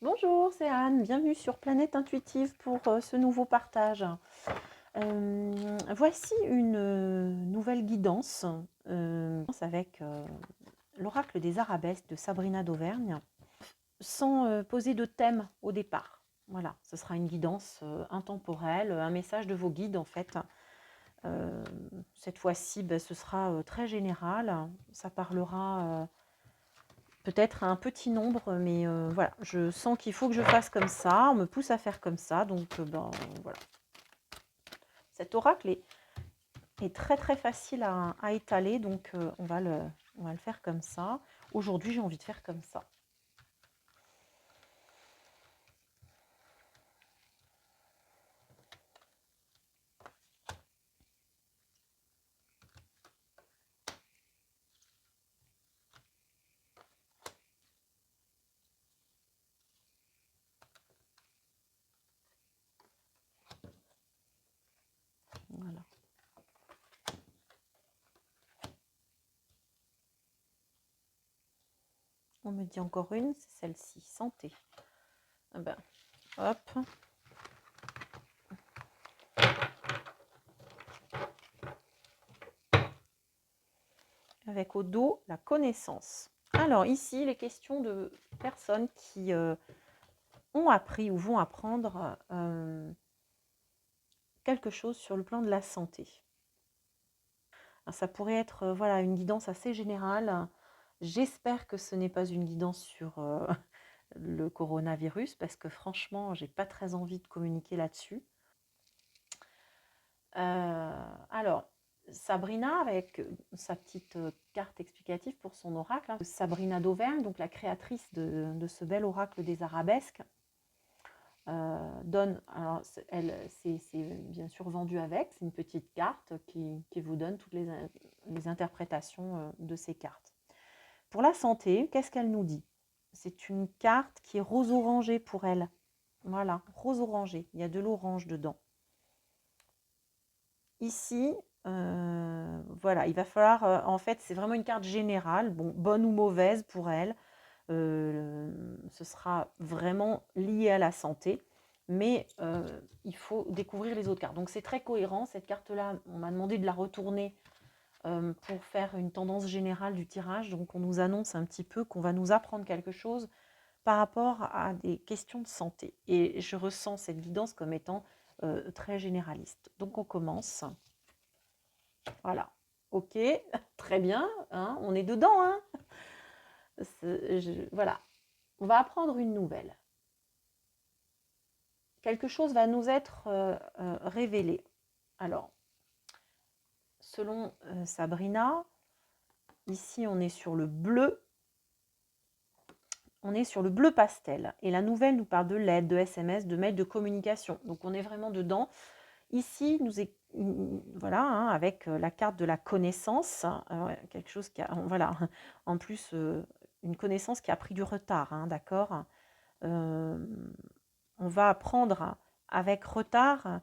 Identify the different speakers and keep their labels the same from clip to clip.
Speaker 1: Bonjour, c'est Anne. Bienvenue sur Planète Intuitive pour ce nouveau partage. Voici une nouvelle guidance avec l'oracle des arabesques de Sabrina d'Auvergne, sans poser de thème au départ. Voilà, ce sera une guidance intemporelle, un message de vos guides en fait. Cette fois-ci, ce sera très général. Ça parlera peut-être un petit nombre, mais voilà, je sens qu'il faut que je fasse comme ça, on me pousse à faire comme ça, donc voilà. Cet oracle est très très facile à étaler, donc on va le faire comme ça. Aujourd'hui, j'ai envie de faire comme ça. Voilà. On me dit encore une, c'est celle-ci, santé. Ah ben, hop. Avec au dos, la connaissance. Alors ici, les questions de personnes qui ont appris ou vont apprendre quelque chose sur le plan de la santé. Alors, ça pourrait être voilà, une guidance assez générale. J'espère que ce n'est pas une guidance sur le coronavirus, parce que franchement, j'ai pas très envie de communiquer là-dessus. Alors, Sabrina, avec sa petite carte explicative pour son oracle, hein, Sabrina d'Auvergne, donc la créatrice de ce bel oracle des arabesques, donne, alors c'est bien sûr vendu avec, c'est une petite carte qui vous donne toutes les interprétations de ces cartes. Pour la santé, qu'est-ce qu'elle nous dit? C'est une carte qui est rose-orangé pour elle. Voilà, rose-orangé, il y a de l'orange dedans. Ici, voilà, il va falloir, en fait, c'est vraiment une carte générale, bon, bonne ou mauvaise pour elle. Ce sera vraiment lié à la santé, mais il faut découvrir les autres cartes. Donc c'est très cohérent, cette carte-là, on m'a demandé de la retourner pour faire une tendance générale du tirage. Donc on nous annonce un petit peu qu'on va nous apprendre quelque chose par rapport à des questions de santé. Et je ressens cette guidance comme étant très généraliste. Donc on commence. Voilà. Ok, très bien, hein, on est dedans. Hein. Voilà, on va apprendre une nouvelle. Quelque chose va nous être révélé. Alors, selon Sabrina, ici on est sur le bleu. On est sur le bleu pastel. Et la nouvelle nous parle de lettres, de SMS, de mails, de communication. Donc on est vraiment dedans. Ici, nous est, voilà, hein, avec la carte de la connaissance, quelque chose qui a, voilà, en plus, une connaissance qui a pris du retard, hein, d'accord. On va apprendre avec retard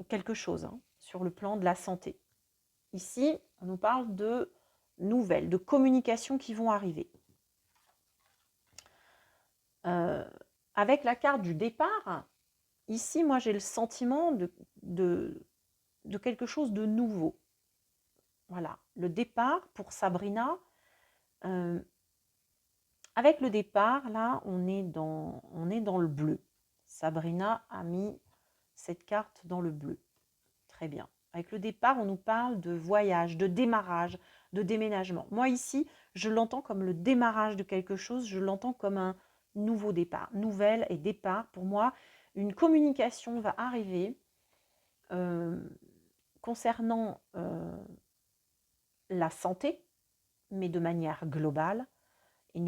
Speaker 1: quelque chose hein, sur le plan de la santé. Ici, on nous parle de nouvelles, de communications qui vont arriver. Avec la carte du départ, ici, moi, j'ai le sentiment de quelque chose de nouveau. Voilà, le départ pour Sabrina. Avec le départ, là, on est dans le bleu. Sabrina a mis cette carte dans le bleu. Très bien. Avec le départ, on nous parle de voyage, de démarrage, de déménagement. Moi, ici, je l'entends comme le démarrage de quelque chose, je l'entends comme un nouveau départ. Nouvelle et départ, pour moi, une communication va arriver concernant la santé, mais de manière globale, et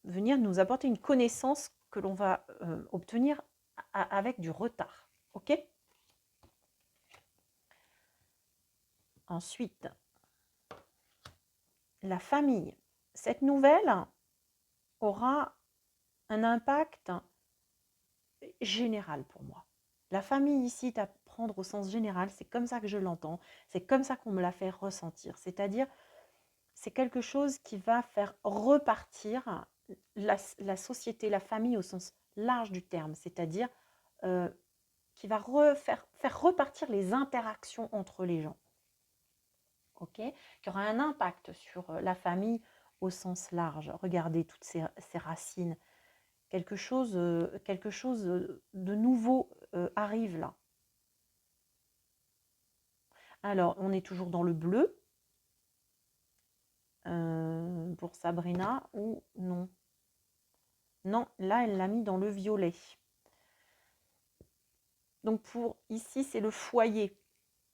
Speaker 1: venir nous apporter une connaissance que l'on va obtenir avec du retard. OK? Ensuite, la famille. Cette nouvelle aura un impact général pour moi. La famille ici, à prendre au sens général, c'est comme ça que je l'entends, c'est comme ça qu'on me l'a fait ressentir. C'est-à-dire, c'est quelque chose qui va faire repartir la société, la famille au sens large du terme, c'est-à-dire qui va faire repartir les interactions entre les gens, ok, qui aura un impact sur la famille au sens large. Regardez toutes ces racines. Quelque chose de nouveau arrive là. Alors, on est toujours dans le bleu pour Sabrina ou non? Non, là, elle l'a mis dans le violet. Donc, pour ici, c'est le foyer.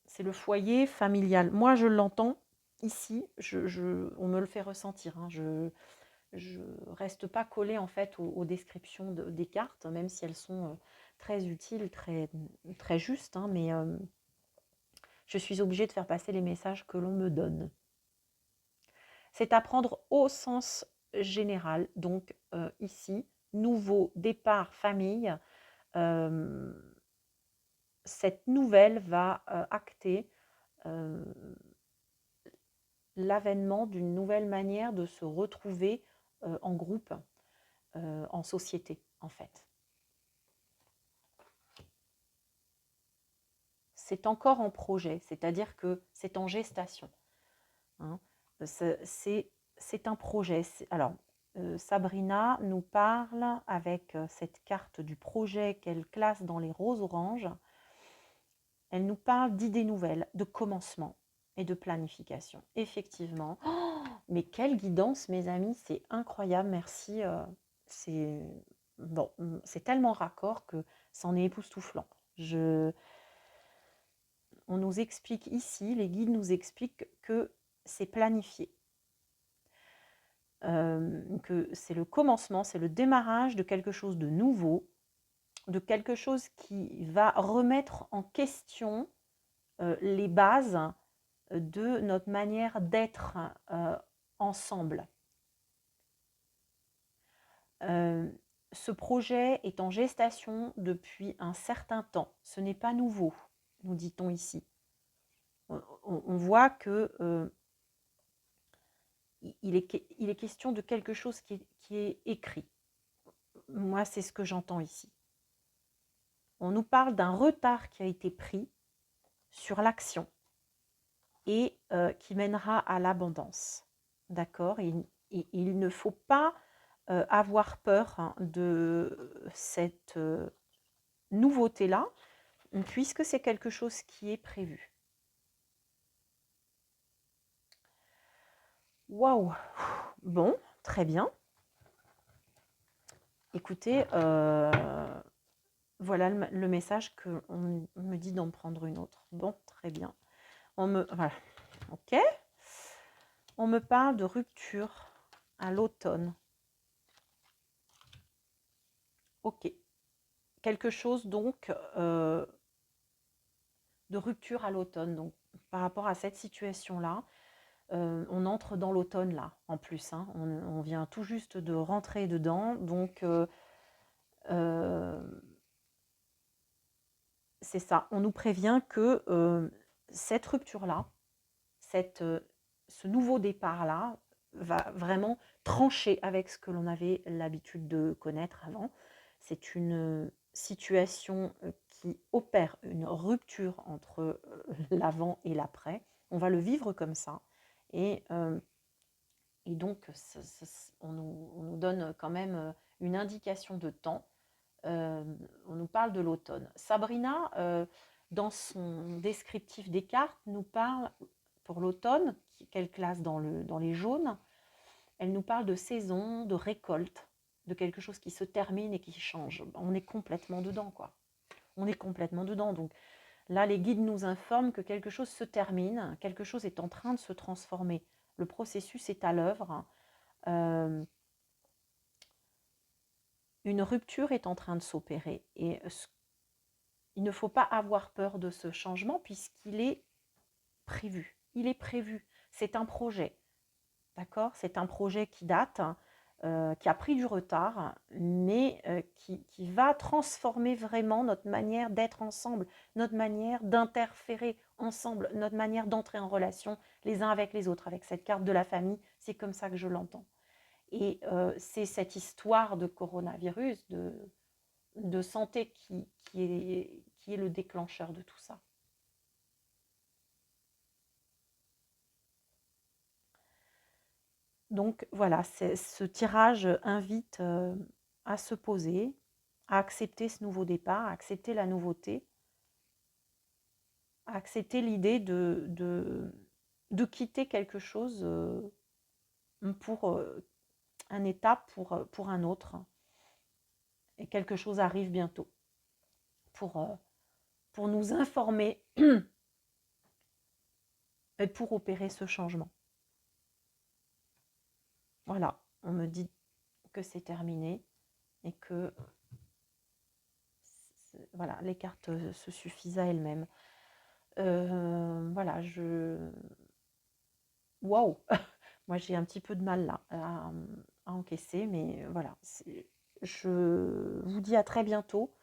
Speaker 1: C'est le foyer familial. Moi, je l'entends ici. On me le fait ressentir. Hein. Je reste pas collée en fait aux descriptions des cartes, même si elles sont très utiles, très justes. Hein, mais je suis obligée de faire passer les messages que l'on me donne. C'est à prendre au sens général. Donc ici, nouveau départ famille. Cette nouvelle va acter l'avènement d'une nouvelle manière de se retrouver en groupe, en société, en fait. C'est encore en projet, c'est-à-dire que c'est en gestation. Hein. C'est un projet. Alors, Sabrina nous parle avec cette carte du projet qu'elle classe dans les roses oranges. Elle nous parle d'idées nouvelles, de commencement et de planification. Effectivement. Oh, mais quelle guidance, mes amis, c'est incroyable, merci. C'est bon, c'est tellement raccord que c'en est époustouflant. On nous explique ici, les guides nous expliquent que c'est planifié. Que c'est le commencement, c'est le démarrage de quelque chose de nouveau, de quelque chose qui va remettre en question les bases de notre manière d'être ensemble. Ce projet est en gestation depuis un certain temps. Ce n'est pas nouveau, nous dit-on ici. On voit que il est question de quelque chose qui est écrit. Moi, c'est ce que j'entends ici. On nous parle d'un retard qui a été pris sur l'action et qui mènera à l'abondance. D'accord ? Il ne faut pas avoir peur hein, de cette nouveauté-là, puisque c'est quelque chose qui est prévu. Waouh! Bon, très bien. Écoutez, voilà le message qu'on me dit d'en prendre une autre. Bon, très bien. Voilà, ok. On me parle de rupture à l'automne. Ok. Quelque chose donc de rupture à l'automne. Donc par rapport à cette situation-là, on entre dans l'automne là, en plus. Hein. On vient tout juste de rentrer dedans. Donc c'est ça. On nous prévient que cette rupture-là, ce nouveau départ-là, va vraiment trancher avec ce que l'on avait l'habitude de connaître avant. C'est une situation qui opère une rupture entre l'avant et l'après. On va le vivre comme ça. Et donc, on nous donne quand même une indication de temps. On nous parle de l'automne. Sabrina, dans son descriptif des cartes, nous parle pour l'automne, qu'elle classe dans les jaunes, elle nous parle de saison, de récolte, de quelque chose qui se termine et qui change. On est complètement dedans, quoi. On est complètement dedans. Donc là, les guides nous informent que quelque chose se termine, quelque chose est en train de se transformer. Le processus est à l'œuvre. Une rupture est en train de s'opérer. Et il ne faut pas avoir peur de ce changement puisqu'il est prévu. Il est prévu. C'est un projet. D'accord ? C'est un projet qui date, qui a pris du retard, mais qui va transformer vraiment notre manière d'être ensemble, notre manière d'interférer ensemble, notre manière d'entrer en relation les uns avec les autres. Avec cette carte de la famille, c'est comme ça que je l'entends. Et c'est cette histoire de coronavirus, de santé qui est le déclencheur de tout ça. Donc voilà, ce tirage invite à se poser, à accepter ce nouveau départ, à accepter la nouveauté, à accepter l'idée de quitter quelque chose pour un état, pour un autre. Et quelque chose arrive bientôt pour nous informer et pour opérer ce changement. Voilà, on me dit que c'est terminé et que voilà, les cartes se suffisent à elles-mêmes. Voilà, waouh, moi j'ai un petit peu de mal là à encaisser, mais voilà, je vous dis à très bientôt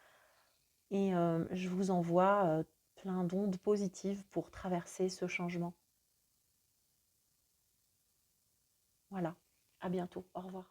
Speaker 1: et je vous envoie plein d'ondes positives pour traverser ce changement. Voilà, à bientôt, au revoir.